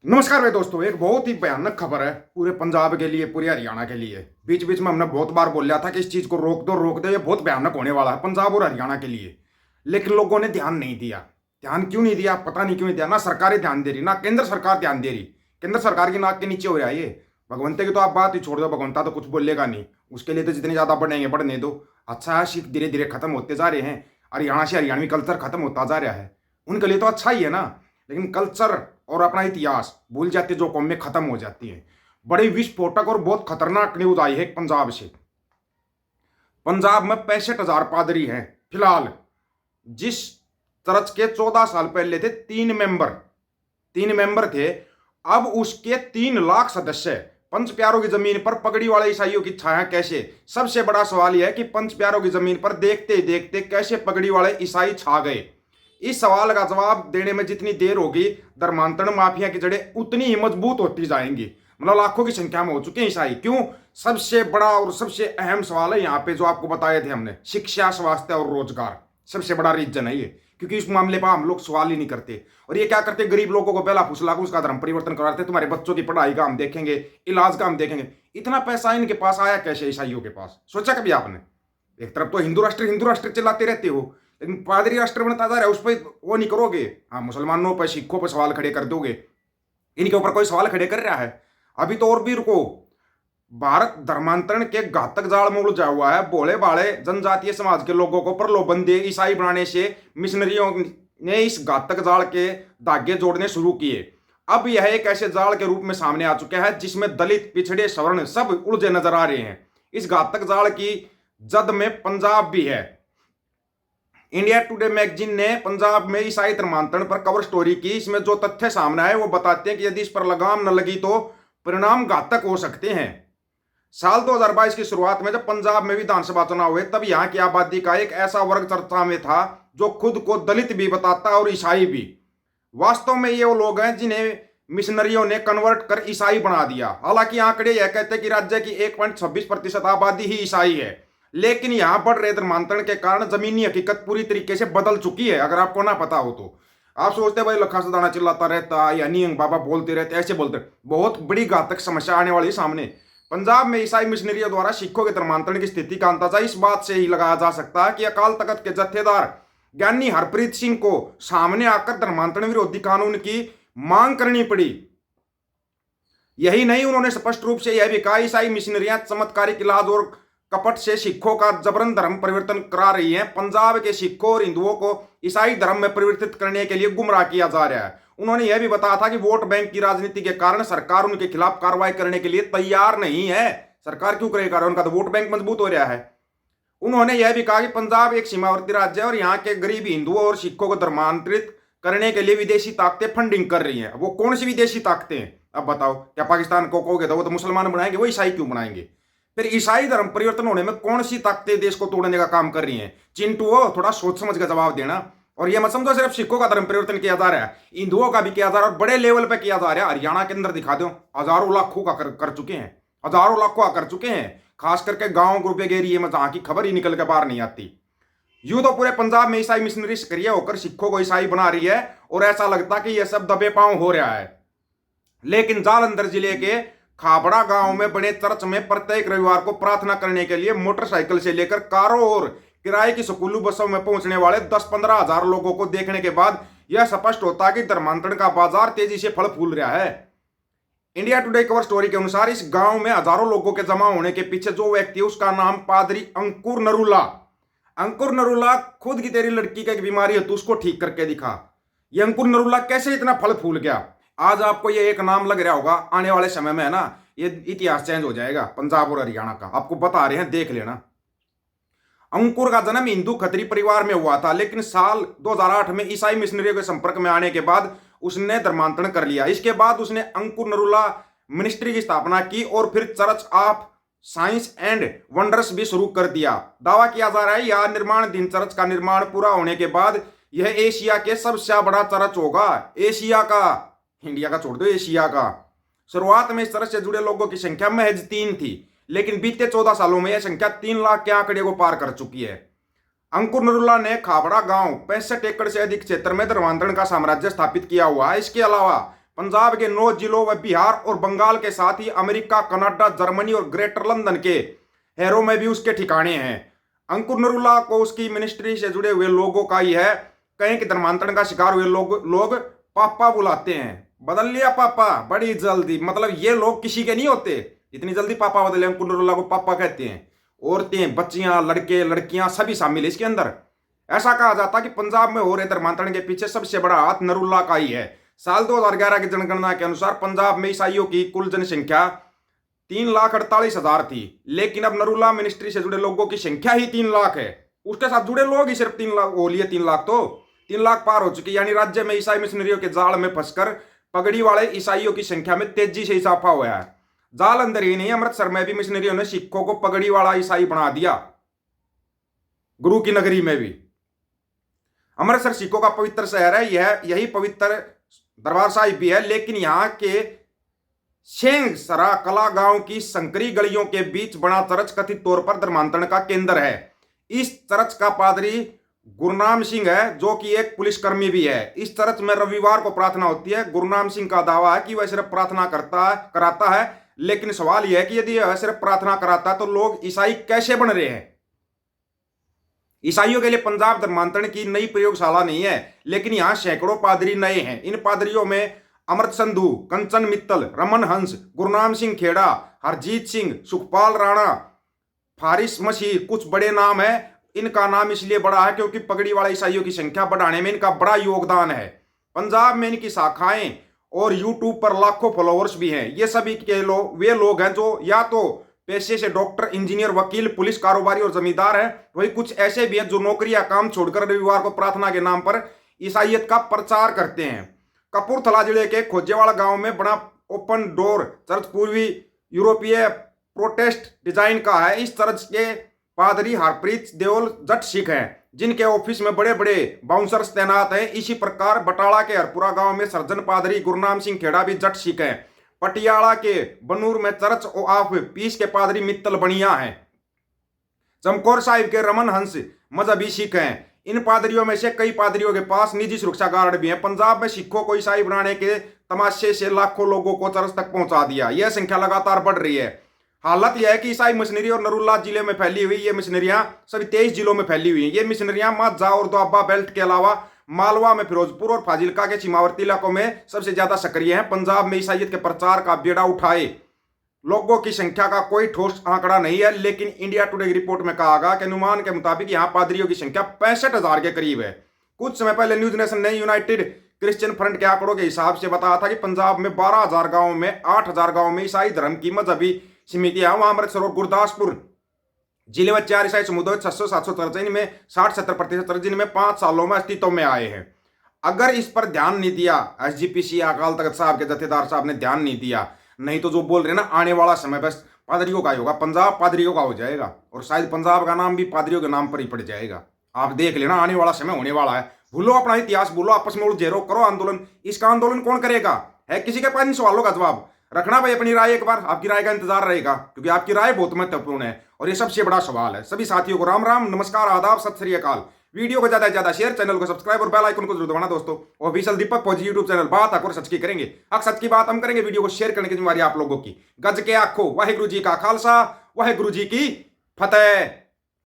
नमस्कार भाई दोस्तों, एक बहुत ही भयानक खबर है पूरे पंजाब के लिए, पूरे हरियाणा के लिए। बीच बीच में हमने बहुत बार बोला था कि इस चीज को रोक दो, ये बहुत भयानक होने वाला है पंजाब और हरियाणा के लिए। लेकिन लोगों ने ध्यान नहीं दिया। ध्यान क्यों नहीं दिया पता नहीं, क्यों नहीं दिया। ना सरकारें ध्यान दे रही, ना केंद्र सरकार ध्यान दे रही। केंद्र सरकार की नाक के नीचे हो रहा है ये। भगवंते की तो आप बात ही छोड़ दो, भगवंता तो कुछ बोलेगा नहीं। उसके लिए तो जितने ज्यादा बढ़ेंगे बढ़ने दो। अच्छा है, सिख धीरे धीरे खत्म होते जा रहे हैं। हरियाणा से हरियाणवी कल्चर खत्म होता जा रहा है। उनके लिए तो अच्छा ही है ना। लेकिन कल्चर और अपना इतिहास भूल जाती है, जो कौमें खत्म हो जाती है। बड़ी विस्फोटक और बहुत खतरनाक न्यूज आई है पंजाब से। पंजाब में 65,000 पादरी हैं फिलहाल। जिस चर्च के 14 साल पहले थे तीन मेंबर थे, अब उसके 3 लाख सदस्य। पंच प्यारों की जमीन पर पगड़ी वाले ईसाइयों की छाया कैसे। सबसे बड़ा सवाल यह है कि पंच प्यारों की जमीन पर देखते देखते कैसे पगड़ी वाले ईसाई छा गए। इस सवाल का जवाब देने में जितनी देर होगी, धर्मांतरण माफिया की जड़ें उतनी ही मजबूत होती जाएंगी। मतलब लाखों की संख्या में हो चुके हैं ईसाई। क्यों? सबसे बड़ा और सबसे अहम सवाल है यहाँ पे, जो आपको बताए थे हमने, शिक्षा, स्वास्थ्य और रोजगार। सबसे बड़ा रीजन है ये, क्योंकि इस मामले पर हम लोग सवाल ही नहीं करते। और ये क्या करते, गरीब लोगों को पहला फुसला उसका धर्म परिवर्तन करवाते। तुम्हारे बच्चों की पढ़ाई का हम देखेंगे, इलाज का हम देखेंगे। इतना पैसा इनके पास आया कैसे, ईसाइयों के पास? सोचा कभी आपने? एक तरफ तो हिंदू राष्ट्र चिल्लाते रहते हो, लेकिन पादरी राष्ट्र बनता जा रहा है, उस पर वो नहीं करोगे। हाँ, मुसलमानों पर, सिखों पर सवाल खड़े कर दोगे। इनके ऊपर कोई सवाल खड़े कर रहा है? अभी तो और भी रुको। भारत धर्मांतरण के घातक जाल में उलझा हुआ है। भोले भाले जनजातीय समाज के लोगों को प्रलोभन दे ईसाई बनाने से मिशनरियों ने इस घातक जाल के धागे जोड़ने शुरू किए। अब यह एक ऐसे जाल के रूप में सामने आ चुका है जिसमें दलित, पिछड़े, सवर्ण सब उलझे नजर आ रहे हैं। इस घातक जाल की जद में पंजाब भी है। इंडिया टुडे मैगजीन ने पंजाब में ईसाई धर्मांतरण पर कवर स्टोरी की। इसमें जो तथ्य सामने आए वो बताते हैं कि यदि इस पर लगाम न लगी तो परिणाम घातक हो सकते हैं। साल 2022 की शुरुआत में जब पंजाब में विधानसभा चुनाव हुए, तब यहां की आबादी का एक ऐसा वर्ग चर्चा में था जो खुद को दलित भी बताता और ईसाई भी। वास्तव में ये वो लोग हैं जिन्हें मिशनरियों ने कन्वर्ट कर ईसाई बना दिया। हालांकि आंकड़े यह कहते हैं कि राज्य की 1.26% आबादी ही ईसाई है। लेकिन यहां बढ़ रहे धर्मांतरण के कारण जमीनी हकीकत पूरी तरीके से बदल चुकी है। अगर आपको ना पता हो तो आप सोचते भाई लखा सदाना चिल्लाता रहता या नियंग बाबा बोलते रहते, ऐसे बोलते। बहुत बड़ी घातक समस्या आने वाली सामने। पंजाब में ईसाई मिशनरियों द्वारा सिखों के धर्मांतरण की स्थिति का अंदाजा इस बात से ही लगाया जा सकता है कि अकाल तख्त के जत्थेदार ज्ञानी हरप्रीत सिंह को सामने आकर धर्मांतरण विरोधी कानून की मांग करनी पड़ी। यही नहीं, उन्होंने स्पष्ट रूप से यह भी कहा ईसाई मिशनरियां चमत्कारिक इलाज और कपट से सिखों का जबरन धर्म परिवर्तन करा रही हैं। पंजाब के सिखों और हिंदुओं को ईसाई धर्म में परिवर्तित करने के लिए गुमराह किया जा रहा है। उन्होंने यह भी बताया था कि वोट बैंक की राजनीति के कारण सरकार उनके खिलाफ कार्रवाई करने के लिए तैयार नहीं है। सरकार क्यों करेगा, उनका तो वोट बैंक मजबूत हो रहा है। उन्होंने यह भी कहा कि पंजाब एक सीमावर्ती राज्य है और यहाँ के गरीब हिंदुओं और सिखों को धर्मांतरित करने के लिए विदेशी ताकतें फंडिंग कर रही हैं। वो कौन सी विदेशी ताकतें हैं? अब बताओ, क्या पाकिस्तान को कहोगे तो वो तो मुसलमान बनाएंगे, वो ईसाई क्यों बनाएंगे? फिर ईसाई धर्म परिवर्तन होने में कौन सी ताकतें देश को तोड़ने का काम कर रही हैं? चिंटू हो, थोड़ा सोच समझ का जवाब देना। और ये मत समझो सिर्फ सिखों का धर्म परिवर्तन किया जा रहा है, हिंदुओं का भी किया जा रहा है और बड़े लेवल पे किया जा रहा है। हरियाणा के अंदर दिखा दो, हजारों लाखों का कर चुके हैं, हजारों लाखों का कर चुके हैं। खास करके गांव ग्रुप के एरिए में जहां की खबर ही निकल के बाहर नहीं आती। यूं तो पूरे पंजाब में ईसाई मिशनरी सक्रिय होकर सिखों को ईसाई बना रही है और ऐसा लगता कि यह सब दबे पांव हो रहा है। लेकिन जालंधर जिले के खाबड़ा गांव में बने चर्च में प्रत्येक रविवार को प्रार्थना करने के लिए मोटरसाइकिल से लेकर कारों और किराए की स्कूली बसों में पहुंचने वाले 10-15 हजार लोगों को देखने के बाद यह स्पष्ट होता है कि धर्मांतरण का बाजार तेजी से फल फूल रहा है। इंडिया टुडे कवर स्टोरी के अनुसार इस गांव में हजारों लोगों के जमा होने के पीछे जो व्यक्ति है उसका नाम पादरी अंकुर नरूला। अंकुर नरूला खुद की तेरी लड़की का एक बीमारी है तो उसको ठीक करके दिखा। ये अंकुर नरूला कैसे इतना फल फूल गया? आज आपको ये एक नाम लग रहा होगा, आने वाले समय में है ना ये इतिहास चेंज हो जाएगा पंजाब और हरियाणा का। आपको बता रहे हैं, देख लेना। अंकुर का जन्म हिंदू खत्री परिवार में हुआ था, लेकिन साल 2008 में ईसाई मिशनरियों के संपर्क में आने के बाद उसने धर्मांतरण कर लिया। इसके बाद उसने अंकुर नरूला मिनिस्ट्री की स्थापना की और फिर church of science and wonders भी शुरू कर दिया। दावा किया जा रहा है यह निर्माणाधीन चर्च का निर्माण पूरा होने के बाद यह एशिया के सबसे बड़ा चर्च होगा। एशिया का, इंडिया का छोड़ दो, एशिया का। शुरुआत में इस चर्च से जुड़े लोगों की संख्या महज 3 थी, लेकिन बीते 14 सालों में यह संख्या 3 लाख के आंकड़े को पार कर चुकी है। अंकुर नरूला ने खाबड़ा गांव 65 एकड़ से अधिक क्षेत्र में धर्मांतरण का साम्राज्य स्थापित किया हुआ है। इसके अलावा पंजाब के 9 जिलों व बिहार और बंगाल के साथ ही अमेरिका, कनाडा, जर्मनी और ग्रेटर लंदन के हैरो में भी उसके ठिकाने हैं। अंकुर नरूला को उसकी मिनिस्ट्री से जुड़े हुए लोगों का ही है। कहीं कि धर्मांतरण का शिकार हुए लोग पापा बुलाते हैं। बदल लिया पापा बड़ी जल्दी, मतलब ये लोग किसी के नहीं होते, इतनी जल्दी पापा बदले। अंकुर नरूला को पापा कहते हैं। औरतें, बच्चियां, लड़के, लड़कियां सभी शामिल है इसके अंदर। ऐसा कहा जाता है कि पंजाब में हो रहे धर्मांतरण के पीछे सबसे बड़ा हाथ नरूला का ही है। साल 2011 की जनगणना के अनुसार पंजाब में ईसाइयों की कुल जनसंख्या 3,48,000 थी, लेकिन अब नरूला मिनिस्ट्री से जुड़े लोगों की संख्या ही 3 लाख है। उसके साथ जुड़े लोग ही सिर्फ 3 लाख हो लिए। 3 लाख तो 3 लाख पार हो चुकी, यानी राज्य में ईसाई मिशनरियों के जाल में फंसकर पगड़ी वाले ईसाइयों की संख्या में तेजी से इजाफा हुआ है। जाल अंदर ही नहीं, अमृतसर में भी मिशनरियों ने सिखों को पगड़ी वाला ईसाई बना दिया। गुरु की नगरी में भी। अमृतसर सिखों का पवित्र शहर है, यही पवित्र दरबार साहिब भी है, लेकिन यहाँ के शेंग सरा कला गांव की संकरी गलियों के बीच बना चर्च कथित तौर पर धर्मांतरण का केंद्र है। इस चर्च का पादरी गुरनाम सिंह है, जो कि एक पुलिसकर्मी भी है। इस चर्च में रविवार को प्रार्थना होती है। गुरनाम सिंह का दावा है कि वह सिर्फ प्रार्थना कराता है, लेकिन सवाल यह है कि यदि वह सिर्फ प्रार्थना कराता है तो लोग ईसाई कैसे बन रहे हैं। ईसाइयों के लिए पंजाब धर्मांतरण की नई प्रयोगशाला नहीं है, लेकिन यहां सैकड़ों पादरी नए हैं। इन पादरियों में अमृत संधू, कंचन मित्तल, रमन हंस, गुरनाम सिंह खेड़ा, हरजीत सिंह, सुखपाल राणा, फारिस मसीह कुछ बड़े नाम है। इनका नाम इसलिए बड़ा है क्योंकि पगड़ी वाले ईसाइयों की संख्या बढ़ाने में इनका बड़ा योगदान है। पंजाब में इनकी शाखाएं और यूट्यूब पर लाखों फॉलोअर्स भी हैं। ये सभी के वे लोग हैं जो या तो पेशे से डॉक्टर, इंजीनियर, वकील, पुलिस, कारोबारी और जमींदार हैं। वही कुछ ऐसे भी हैं जो नौकरी या काम छोड़कर रविवार को प्रार्थना के नाम पर ईसाइयत का प्रचार करते हैं। कपूरथला जिले के खोजेवाड़ा गांव में बना ओपन डोर चर्च पूर्वी यूरोपीय प्रोटेस्ट डिजाइन का है। इस चर्च के पादरी हरप्रीत देओल जट सिख हैं, जिनके ऑफिस में बड़े बड़े बाउंसर्स तैनात हैं। इसी प्रकार बटाला के हरपुरा गांव में सर्जन पादरी गुरनाम सिंह खेड़ा भी जट सिख हैं। पटियाला के बनूर में चर्च ऑफ पीस के पादरी मित्तल बनिया हैं। चमकौर साहिब के रमन हंस मजहबी सिख हैं। इन पादरियों में से कई पादरियों के पास निजी सुरक्षा गार्ड भी हैं। पंजाब में सिखों को ईसाई बनाने के तमाशे से लाखों लोगों को चर्च तक पहुंचा दिया। यह संख्या लगातार बढ़ रही है। हालत यह है कि ईसाई मिशनरी और नरूला जिले में फैली हुई ये मिशनरियां सभी 23 जिलों में फैली हुई हैं। ये मिशनरियां माझा और दोआबा बेल्ट के अलावा मालवा में, फिरोजपुर और फाजिलका के सीमावर्ती इलाकों में सबसे ज्यादा सक्रिय हैं। पंजाब में ईसाइयत के प्रचार का बेड़ा उठाए लोगों की संख्या का कोई ठोस आंकड़ा नहीं है, लेकिन इंडिया टुडे की रिपोर्ट में कहा गया कि अनुमान के मुताबिक यहाँ पादरियों की संख्या 65,000 के करीब है। कुछ समय पहले न्यूज नेशन ने यूनाइटेड क्रिश्चियन फ्रंट के आंकड़ों के हिसाब से बताया था कि पंजाब में 12,000 गांवों में 8,000 गांवों में ईसाई धर्म की मजहबी समितियां। वहां अमृतसर और गुरदासपुर जिले में 4 ईसाई समुदाय 600-700 चर्च, इनमें 60-70% चर्च जिनमें 5 सालों में अस्तित्व में आए हैं। अगर इस पर ध्यान नहीं दिया, SGPC अकाल तख्त साहब के जथेदार साहब ने ध्यान नहीं दिया, नहीं तो जो बोल रहे हैं ना आने वाला समय बस पादरियों का ही होगा, पंजाब पादरियों का हो जाएगा और शायद पंजाब का नाम भी पादरियों के नाम पर ही पड़ जाएगा। आप देख लेना, आने वाला समय होने वाला है। भूलो अपना इतिहास, भूलो, आपस में उलझे रहो, करो आंदोलन। इसका आंदोलन कौन करेगा? है किसी के पास इन सवालों का जवाब? रखना भाई अपनी राय, एक बार आपकी राय का इंतजार रहेगा, क्योंकि आपकी राय बहुत महत्वपूर्ण है और ये सबसे बड़ा सवाल है। सभी साथियों को राम राम, नमस्कार, आदाब, सत श्री अकाल। वीडियो को ज्यादा से ज्यादा शेयर, चैनल को सब्सक्राइब और बेल आइकन को जरूर दबाना दोस्तों। ऑफिशियल दीपक फौजी यूट्यूब चैनल, बात आकर सच की करेंगे। अब सच की बात हम करेंगे, वीडियो को शेयर करने की जिम्मेवारी आप लोगों की। गज के आखो, वाहिगुरु जी का खालसा, वाहिगुरु जी की फतेह।